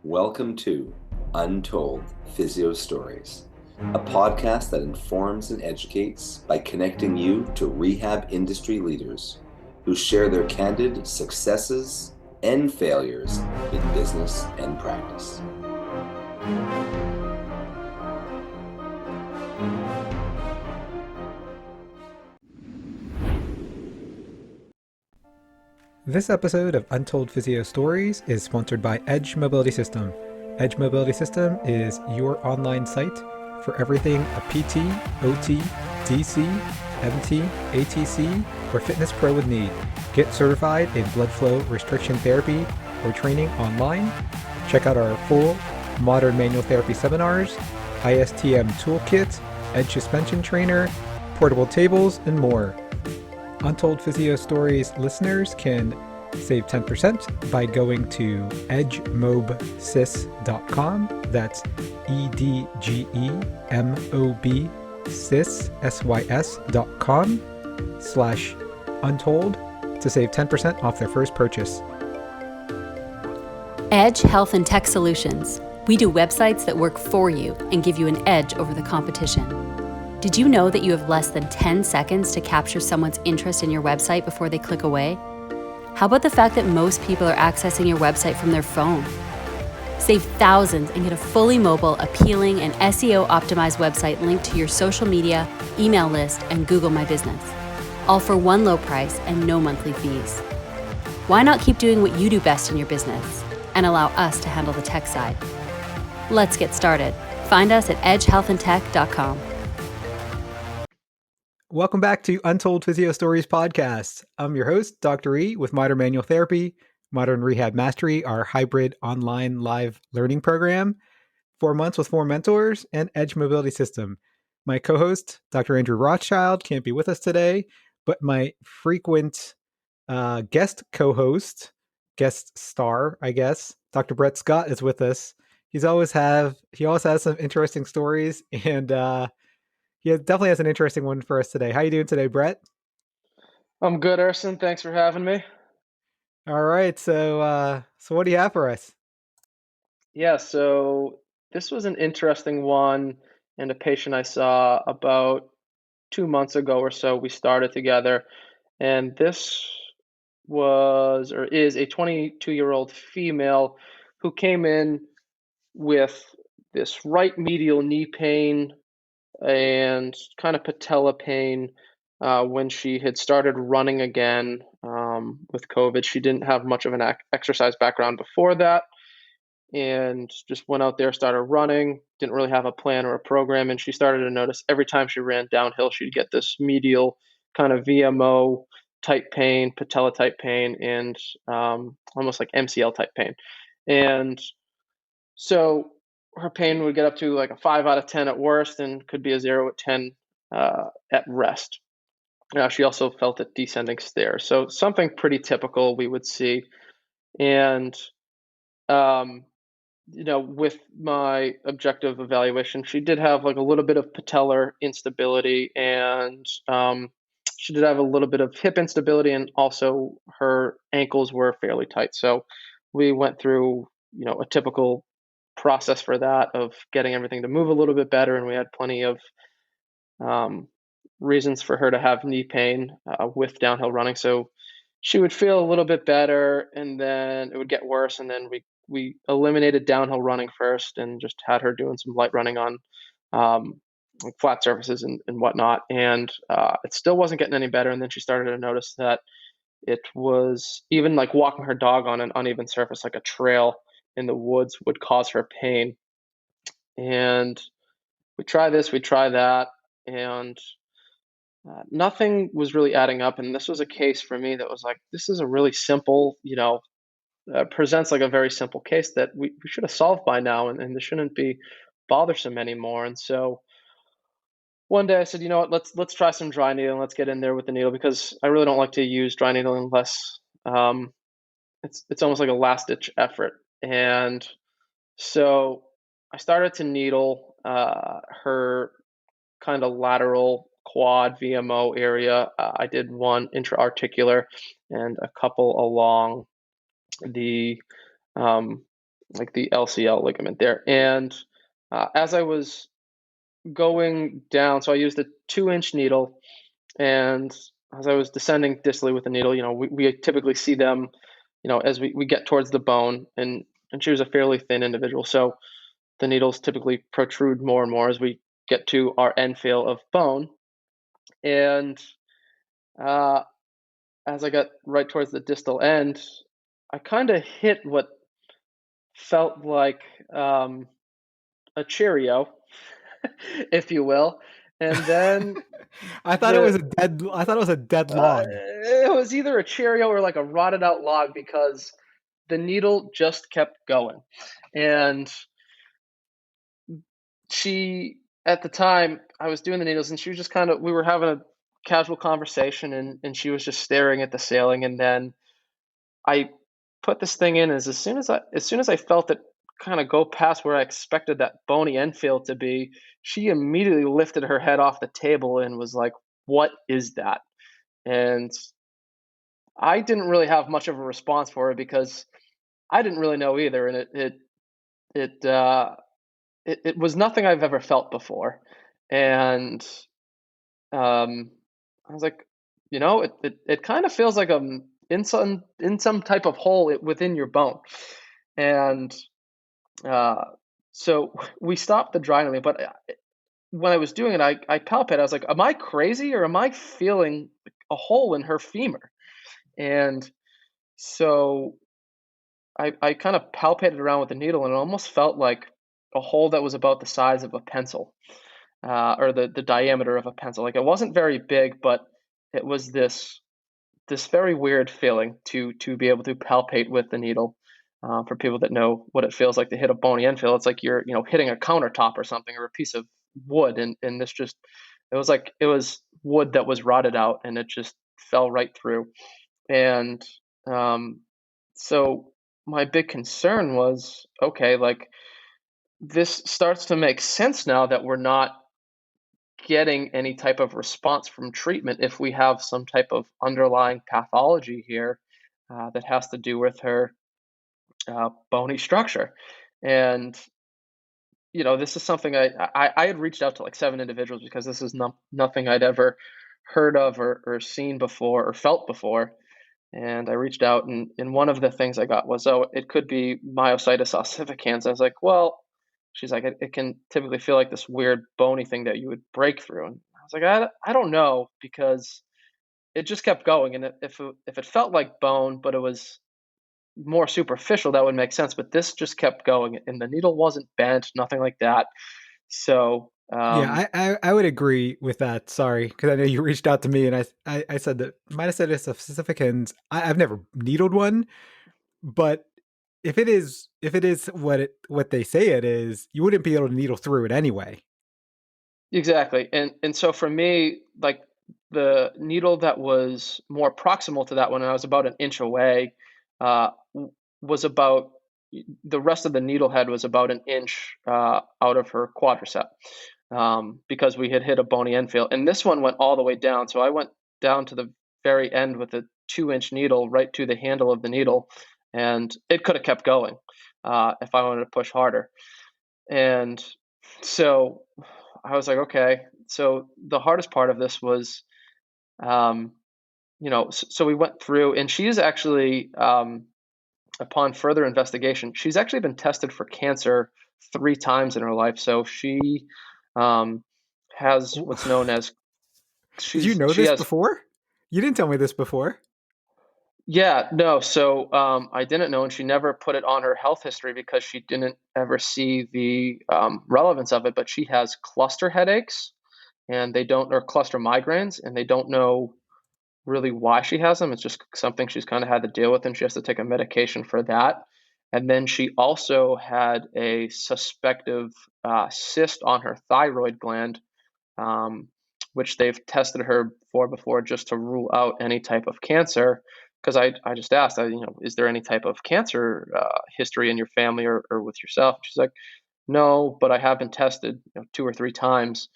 Welcome to Untold Physio Stories, a podcast that informs and educates by connecting you to rehab industry leaders who share their candid successes and failures in business and practice. This episode of Untold Physio Stories is sponsored by Edge Mobility System. Edge Mobility System is your online site for everything a PT, OT, DC, MT, ATC, or fitness pro would need. Get certified in blood flow restriction therapy or training online. Check out our full modern manual therapy seminars, ISTM toolkit, Edge suspension trainer, portable tables, and more. Untold Physio Stories listeners can save 10% by going to edgemobsys.com. That's EDGEMOB sys.com/untold to save 10% off their first purchase. Edge Health and Tech Solutions. We do websites that work for you and give you an edge over the competition. Did you know that you have less than 10 seconds to capture someone's interest in your website before they click away? How about the fact that most people are accessing your website from their phone? Save thousands and get a fully mobile, appealing, and SEO-optimized website linked to your social media, email list, and Google My Business. All for one low price and no monthly fees. Why not keep doing what you do best in your business and allow us to handle the tech side? Let's get started. Find us at edgehealthandtech.com. Welcome back to Untold Physio Stories podcast. I'm your host, Dr. E, with Modern Manual Therapy, Modern Rehab Mastery, our hybrid online live learning program, 4 months with 4 mentors, and Edge Mobility System. My co-host, Dr. Andrew Rothschild, can't be with us today, but my frequent guest co-host, guest star, I guess, Dr. Brett Scott is with us. He always has some interesting stories, and he definitely has an interesting one for us today. How you doing today, Brett? I'm good, Erson. Thanks for having me. All right. So what do you have for us? Yeah, so this was an interesting one and a patient I saw about 2 months ago or so. We started together, and this was or is a 22-year-old female who came in with this right medial knee pain and kind of patella pain when she had started running again with COVID. She didn't have much of an exercise background before that and just went out there, started running, didn't really have a plan or a program. And she started to notice every time she ran downhill, she'd get this medial kind of VMO type pain, patella type pain, and almost like MCL type pain. And so her pain would get up to like a 5 out of 10 at worst and could be a 0 at 10 at rest. She also felt it descending stairs. So something pretty typical we would see. And, with my objective evaluation, she did have like a little bit of patellar instability and she did have a little bit of hip instability, and also her ankles were fairly tight. So we went through, a typical process for that of getting everything to move a little bit better. And we had plenty of reasons for her to have knee pain with downhill running. So she would feel a little bit better and then it would get worse. And then we eliminated downhill running first and just had her doing some light running on like flat surfaces and whatnot. And it still wasn't getting any better. And then she started to notice that it was even like walking her dog on an uneven surface, like a trail in the woods, would cause her pain. And we try this, we try that, and nothing was really adding up. And this was a case for me that was like, this is a really simple, presents like a very simple case that we should have solved by now, and this shouldn't be bothersome anymore. And so one day I said, you know what, let's try some dry needling. Let's get in there with the needle, because I really don't like to use dry needling unless it's almost like a last ditch effort. And so I started to needle her kind of lateral quad VMO area. I did one intra-articular and a couple along the like the LCL ligament there. And as I was going down, so I used a 2-inch needle, and as I was descending distally with the needle, we typically see them, as we get towards the bone, and she was a fairly thin individual, so the needles typically protrude more and more as we get to our end feel of bone. And uh, as I got right towards the distal end, I kind of hit what felt like a Cheerio, if you will. And then I thought it was the a dead log. it was either a Cheerio or like a rotted out log, because the needle just kept going. And she, at the time, I was doing the needles, and she was just we were having a casual conversation, and she was just staring at the ceiling. And then I put this thing in, as soon as I felt it kind of go past where I expected that bony end feel to be, she immediately lifted her head off the table and was like, "What is that?" And I didn't really have much of a response for her, because I didn't really know either, and it uh, it was nothing I've ever felt before. And I was like, it kind of feels like in some type of hole within your bone. And uh, so we stopped the dry needling, but when I was doing it, I palpated. I was like, "Am I crazy, or am I feeling a hole in her femur?" And so I kind of palpated around with the needle, and it almost felt like a hole that was about the size of a pencil, or the diameter of a pencil. Like, it wasn't very big, but it was this very weird feeling to be able to palpate with the needle. For people that know what it feels like to hit a bony end feel, it's like you're hitting a countertop or something, or a piece of wood, and this just, it was wood that was rotted out, and it just fell right through. And so my big concern was, okay, like, this starts to make sense now that we're not getting any type of response from treatment if we have some type of underlying pathology here, that has to do with her bony structure. And this is something I had reached out to like 7 individuals, because this is nothing I'd ever heard of, or seen before, or felt before. And I reached out, and one of the things I got was, "Oh, it could be myositis ossificans." I was like, "Well," she's like, "it can typically feel like this weird bony thing that you would break through." And I was like, I don't know, because it just kept going. And if it felt like bone, but it was more superficial, that would make sense. But this just kept going, and the needle wasn't bent, nothing like that. So, Yeah, I would agree with that. Sorry, because I know you reached out to me, and I said that myositis of Sisyphicans. I've never needled one, but if it is what they say it is, you wouldn't be able to needle through it anyway. exactly. And so for me, like, the needle that was more proximal to that one, and I was about an inch away, was about, the rest of the needle head was about an inch out of her quadricep, because we had hit a bony end feel. And this one went all the way down. So I went down to the very end with a 2-inch needle right to the handle of the needle, and it could have kept going if I wanted to push harder. And so I was like, okay. So the hardest part of this was, um, so we went through, and she's actually, upon further investigation, she's actually been tested for cancer 3 times in her life. So she um, has what's known as, Did you know she this has, before? You didn't tell me this before. yeah, no. So I didn't know, and she never put it on her health history, because she didn't ever see the relevance of it. But she has cluster headaches, and they don't, or cluster migraines, and they don't know really why she has them. It's just something she's kind of had to deal with, and she has to take a medication for that. And then she also had a suspective cyst on her thyroid gland, um, which they've tested her for before, just to rule out any type of cancer. Because I just asked, is there any type of cancer history in your family, or with yourself? She's like, "No, but I have been tested 2 or 3 times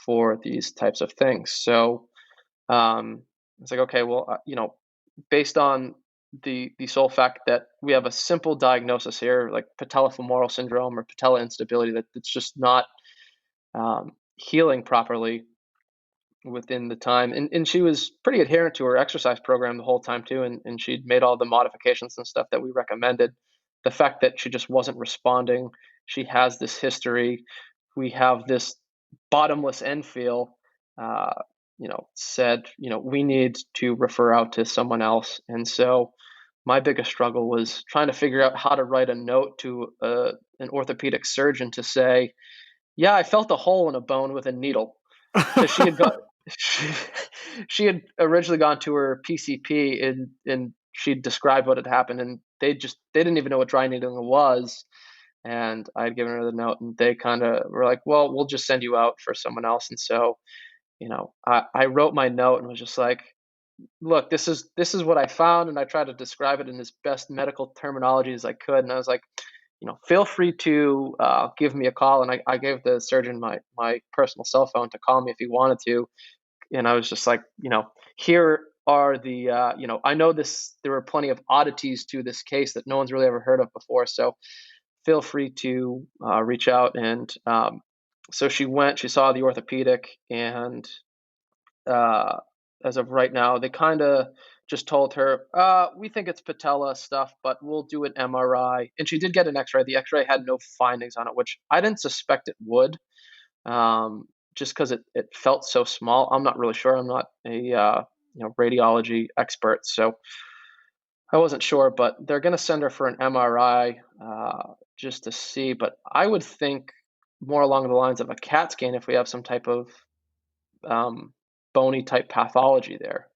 for these types of things." So it's like, okay, well, based on the sole fact that we have a simple diagnosis here, like patellofemoral syndrome or patella instability, that it's just not healing properly within the time. And she was pretty adherent to her exercise program the whole time too, and she'd made all the modifications and stuff that we recommended. The fact that she just wasn't responding, she has this history, we have this bottomless end feel, said, we need to refer out to someone else. And so my biggest struggle was trying to figure out how to write a note to an orthopedic surgeon to say, yeah, I felt a hole in a bone with a needle, because she had originally gone to her PCP, and she described what had happened, and they didn't even know what dry needling was. And I had given her the note, and they kind of were like, well, we'll just send you out for someone else. And so, I wrote my note and was just like, look, this is what I found, and I tried to describe it in as best medical terminology as I could. And I was like, feel free to give me a call. And I gave the surgeon my personal cell phone to call me if he wanted to. And I was just like, here are the, I know there were plenty of oddities to this case that no one's really ever heard of before. So feel free to reach out. And so she saw the orthopedic, and as of right now, they kind of just told her, we think it's patella stuff, but we'll do an MRI. And she did get an X-ray. The X-ray had no findings on it, which I didn't suspect it would, just because it felt so small. I'm not really sure. I'm not a radiology expert, so I wasn't sure. But they're going to send her for an MRI just to see. But I would think more along the lines of a CAT scan if we have some type of bony type pathology there.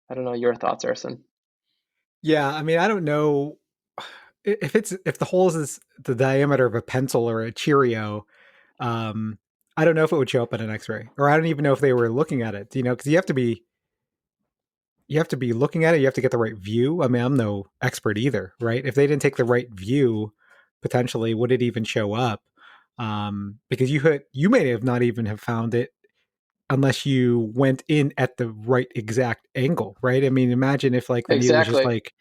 I don't know your thoughts, Erson. Yeah, I mean, I don't know if the hole is the diameter of a pencil or a Cheerio. I don't know if it would show up on an X-ray, or I don't even know if they were looking at it. Because you have to be looking at it. You have to get the right view. I mean, I'm no expert either, right? If they didn't take the right view, potentially, would it even show up? Because you may have not even have found it unless you went in at the right exact angle, right? I mean, imagine if like the needle was just like,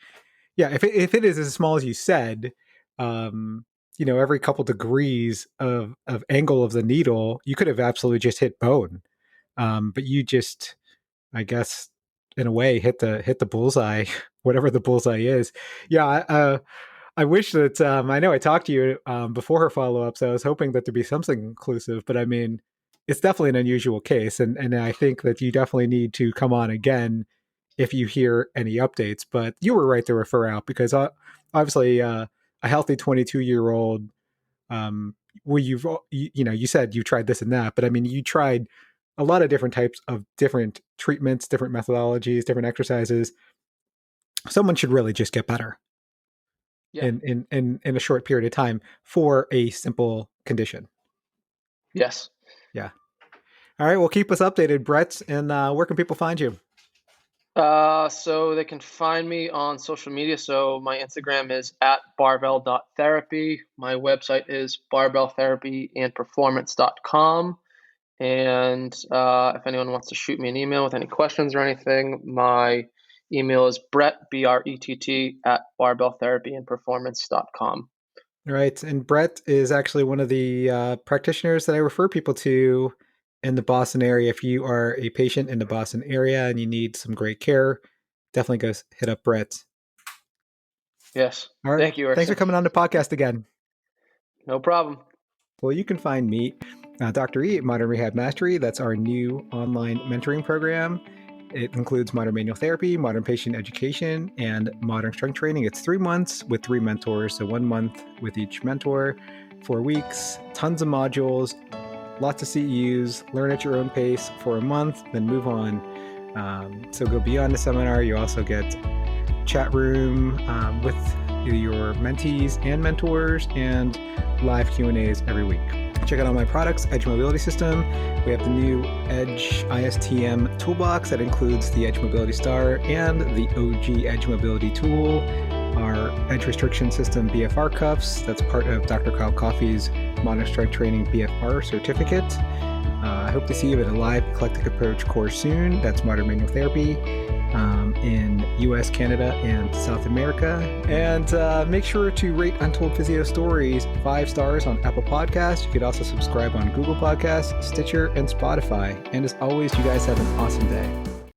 yeah, if it is as small as you said, every couple degrees of angle of the needle, you could have absolutely just hit bone. But you just, I guess, in a way, hit the bullseye, whatever the bullseye is. Yeah, I wish that I know I talked to you before her follow-up, so I was hoping that there'd be something conclusive. But I mean, it's definitely an unusual case, and I think that you definitely need to come on again if you hear any updates. But you were right to refer out, because obviously a healthy 22-year-old, where you said you tried this and that, but I mean, you tried a lot of different types of different treatments, different methodologies, different exercises. Someone should really just get better in a short period of time for a simple condition. Yes. Yeah. All right. Well, keep us updated, Brett. And where can people find you? So they can find me on social media. So my Instagram is @barbell.therapy. My website is barbelltherapyandperformance.com. And if anyone wants to shoot me an email with any questions or anything, my email is Brett, BRETT, @barbelltherapyandperformance.com. Right. And Brett is actually one of the practitioners that I refer people to in the Boston area. If you are a patient in the Boston area and you need some great care, definitely go hit up Brett. Yes. All right. Thank you, Erson. Thanks for coming on the podcast again. No problem. Well, you can find me, Dr. E, at Modern Rehab Mastery. That's our new online mentoring program. It includes modern manual therapy, modern patient education, and modern strength training. It's 3 months with 3 mentors, so 1 month with each mentor, 4 weeks, tons of modules, lots of CEUs, learn at your own pace for a month, then move on. So go beyond the seminar. You also get chat room with your mentees and mentors, and live Q&As every week. Check out all my products, Edge Mobility System. We have the new Edge ISTM toolbox that includes the Edge Mobility Star and the OG Edge Mobility tool, our Edge Restriction System BFR cuffs. That's part of Dr. Kyle Coffey's Modern Strength Training BFR certificate. I hope to see you at a live eclectic approach course soon. That's Modern Manual Therapy. in US, Canada, and South America. And make sure to rate Untold Physio Stories 5 stars on Apple Podcasts. You could also subscribe on Google Podcasts, Stitcher, and Spotify. And as always, you guys have an awesome day.